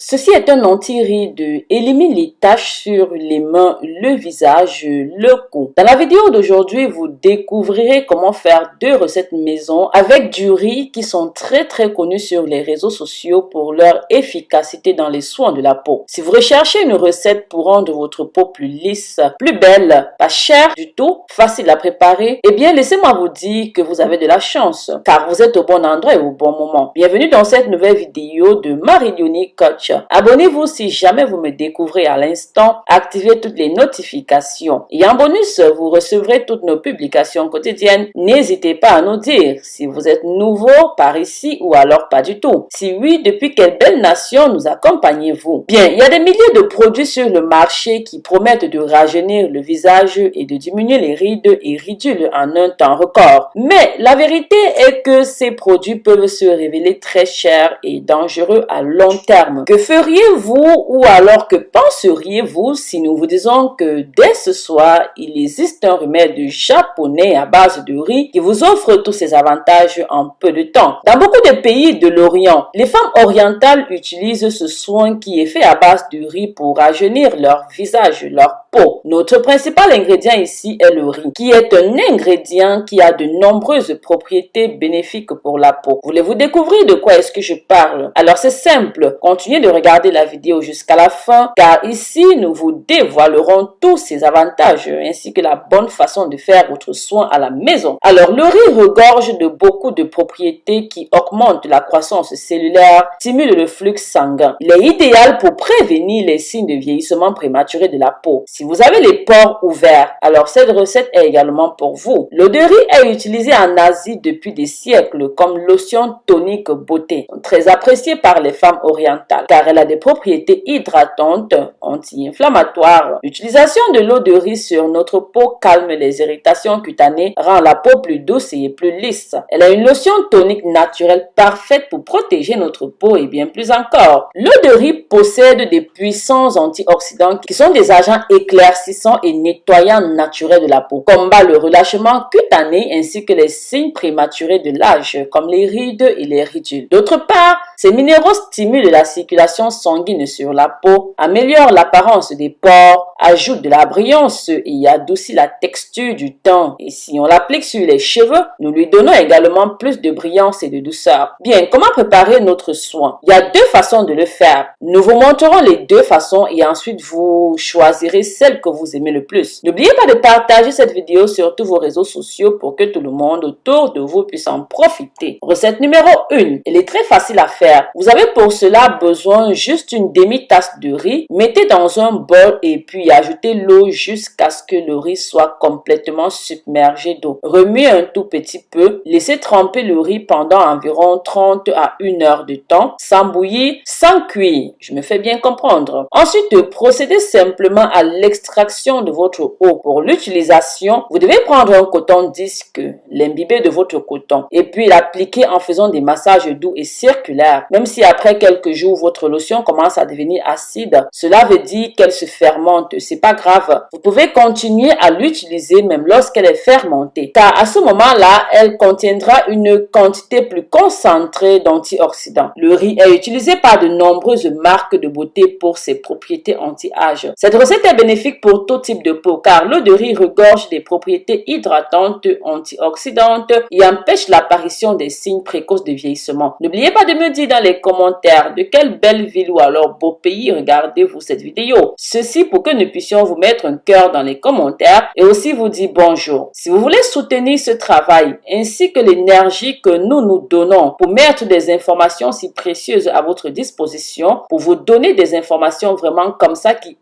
Ceci est un anti-rides, élimine les taches sur les mains, le visage, le cou. Dans la vidéo d'aujourd'hui, vous découvrirez comment faire 2 recettes maison avec du riz qui sont très connus sur les réseaux sociaux pour leur efficacité dans les soins de la peau. Si vous recherchez une recette pour rendre votre peau plus lisse, plus belle, pas chère du tout, facile à préparer, eh bien laissez-moi vous dire que vous avez de la chance car vous êtes au bon endroit et au bon moment. Bienvenue dans cette nouvelle vidéo de Marie-Léonie Coach. Abonnez-vous si jamais vous me découvrez à l'instant, activez toutes les notifications et en bonus, vous recevrez toutes nos publications quotidiennes. N'hésitez pas à nous dire si vous êtes nouveau par ici ou alors pas du tout. Si oui, depuis quelle belle nation nous accompagnez-vous? Bien, il y a des milliers de produits sur le marché qui promettent de rajeunir le visage et de diminuer les rides et ridules en un temps record. Mais la vérité est que ces produits peuvent se révéler très chers et dangereux à long terme. Que feriez-vous ou alors que penseriez-vous si nous vous disons que dès ce soir, il existe un remède japonais à base de riz qui vous offre tous ces avantages en peu de temps? Dans beaucoup de pays de l'Orient, les femmes orientales utilisent ce soin qui est fait à base de riz pour rajeunir leur visage, leur peau. Notre principal ingrédient ici est le riz, qui est un ingrédient qui a de nombreuses propriétés bénéfiques pour la peau. Voulez-vous découvrir de quoi est-ce que je parle? Alors c'est simple, continuez de regarder la vidéo jusqu'à la fin, car ici nous vous dévoilerons tous ces avantages ainsi que la bonne façon de faire votre soin à la maison. Alors le riz regorge de beaucoup de propriétés qui augmentent la croissance cellulaire, stimulent le flux sanguin. Il est idéal pour prévenir les signes de vieillissement prématuré de la peau. Si vous avez les pores ouverts, alors cette recette est également pour vous. L'eau de riz est utilisée en Asie depuis des siècles comme lotion tonique beauté, très appréciée par les femmes orientales car elle a des propriétés hydratantes, anti-inflammatoires. L'utilisation de l'eau de riz sur notre peau calme les irritations cutanées, rend la peau plus douce et plus lisse. Elle a une lotion tonique naturelle parfaite pour protéger notre peau et bien plus encore. L'eau de riz possède des puissants antioxydants qui sont des agents éclaircissants et nettoyants naturels de la peau, combat le relâchement cutané ainsi que les signes prématurés de l'âge comme les rides et les ridules. D'autre part, ces minéraux stimulent la circulation sanguine sur la peau, améliorent l'apparence des pores, ajoutent de la brillance et adoucit la texture du teint. Et si on l'applique sur les cheveux, nous lui donnons également plus de brillance et de douceur. Bien, comment préparer notre soin? Il y a 2 façons de le faire. Nous vous montrerons les 2 façons et ensuite vous choisirez celle que vous aimez le plus. N'oubliez pas de partager cette vidéo sur tous vos réseaux sociaux pour que tout le monde autour de vous puisse en profiter. Recette numéro 1. Elle est très facile à faire. Vous avez pour cela besoin juste une demi-tasse de riz. Mettez dans un bol et puis ajoutez l'eau jusqu'à ce que le riz soit complètement submergé d'eau. Remuez un tout petit peu. Laissez tremper le riz pendant environ 30 à 1 heure de temps, sans bouillir, sans cuire. Je me fais bien comprendre. Ensuite, procédez simplement à l'extraction de votre eau. Pour l'utilisation, vous devez prendre un coton disque, l'imbiber de votre coton et puis l'appliquer en faisant des massages doux et circulaires. Même si après quelques jours, votre lotion commence à devenir acide, cela veut dire qu'elle se fermente. C'est pas grave. Vous pouvez continuer à l'utiliser même lorsqu'elle est fermentée, car à ce moment-là, elle contiendra une quantité plus concentrée d'antioxydants. Le riz est utilisé par de nombreuses marques de beauté pour ses propriétés anti-âge. Cette recette est bénéfique pour tout type de peau, car l'eau de riz regorge des propriétés hydratantes, antioxydantes et empêche l'apparition des signes précoces de vieillissement. N'oubliez pas de me dire dans les commentaires de quelle belle ville ou alors beau pays regardez-vous cette vidéo. Ceci pour que nous puissions vous mettre un cœur dans les commentaires et aussi vous dire bonjour. Si vous voulez soutenir ce travail ainsi que l'énergie que nous donnons pour mettre des informations si précieuses à votre disposition, pour vous donner des informations vraiment comme ça qui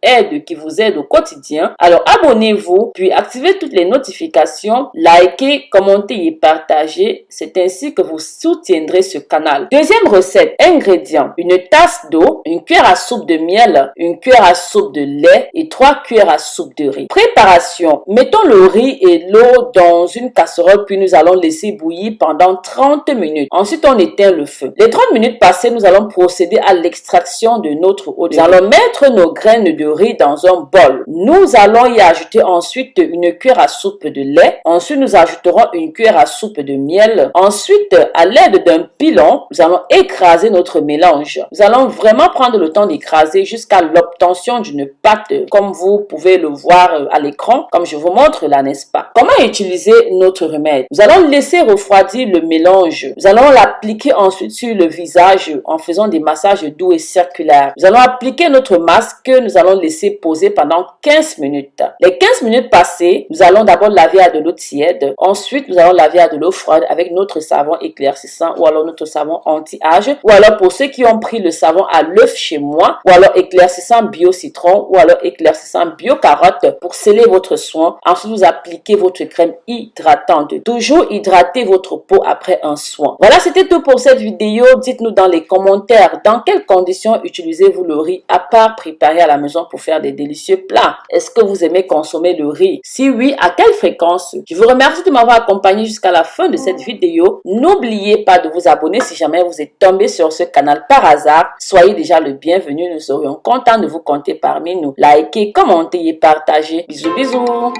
vous aident au quotidien, alors abonnez-vous puis activez toutes les notifications, likez, commentez et partagez. C'est ainsi que vous soutiendrez ce canal. Deuxième recette, ingrédients: une tasse d'eau, une cuillère à soupe de miel, une cuillère à soupe de lait et 3 cuillères à soupe de riz. Préparation. Mettons le riz et l'eau dans une casserole puis nous allons laisser bouillir pendant 30 minutes. Ensuite, on éteint le feu. Les 30 minutes passées, nous allons procéder à l'extraction de notre eau. Nous allons mettre nos graines de riz dans un bol. Nous allons y ajouter ensuite une cuillère à soupe de lait. Ensuite, nous ajouterons une cuillère à soupe de miel. Ensuite, à l'aide d'un pilon, nous allons écraser notre mélange. Nous allons vraiment prendre le temps d'écraser jusqu'à l'obtention d'une pâte, comme vous pouvez le voir à l'écran, comme je vous montre là, n'est-ce pas? Comment utiliser notre remède? Nous allons laisser refroidir le mélange. Nous allons l'appliquer ensuite sur le visage en faisant des massages doux et circulaires. Nous allons appliquer notre masque. Nous allons laisser poser pendant 15 minutes. Les 15 minutes passées, nous allons d'abord laver à de l'eau tiède. Ensuite, nous allons laver à de l'eau froide avec notre savon éclaircissant ou alors notre savon anti-âge. Ou alors pour ceux qui ont pris le savon à l'œuf chez moi, ou alors éclaircissant bio citron ou alors éclaircissant bio carotte pour sceller votre soin. Ensuite, vous appliquez votre crème hydratante. Toujours hydrater votre peau après un soin. Voilà, c'était tout pour cette vidéo. Dites-nous dans les commentaires dans quelles conditions utilisez-vous le riz à part préparer à la maison pour faire des délicieux plats. Est-ce que vous aimez consommer le riz? Si oui, à quelle fréquence? Je vous remercie de m'avoir accompagné jusqu'à la fin de cette vidéo. N'oubliez pas de vous abonner si jamais vous êtes tombé sur ce canal par hasard. Soyez déjà le bienvenu. Nous serions contents de vous compter parmi nous. Likez, commentez et partagez. Bisous, bisous.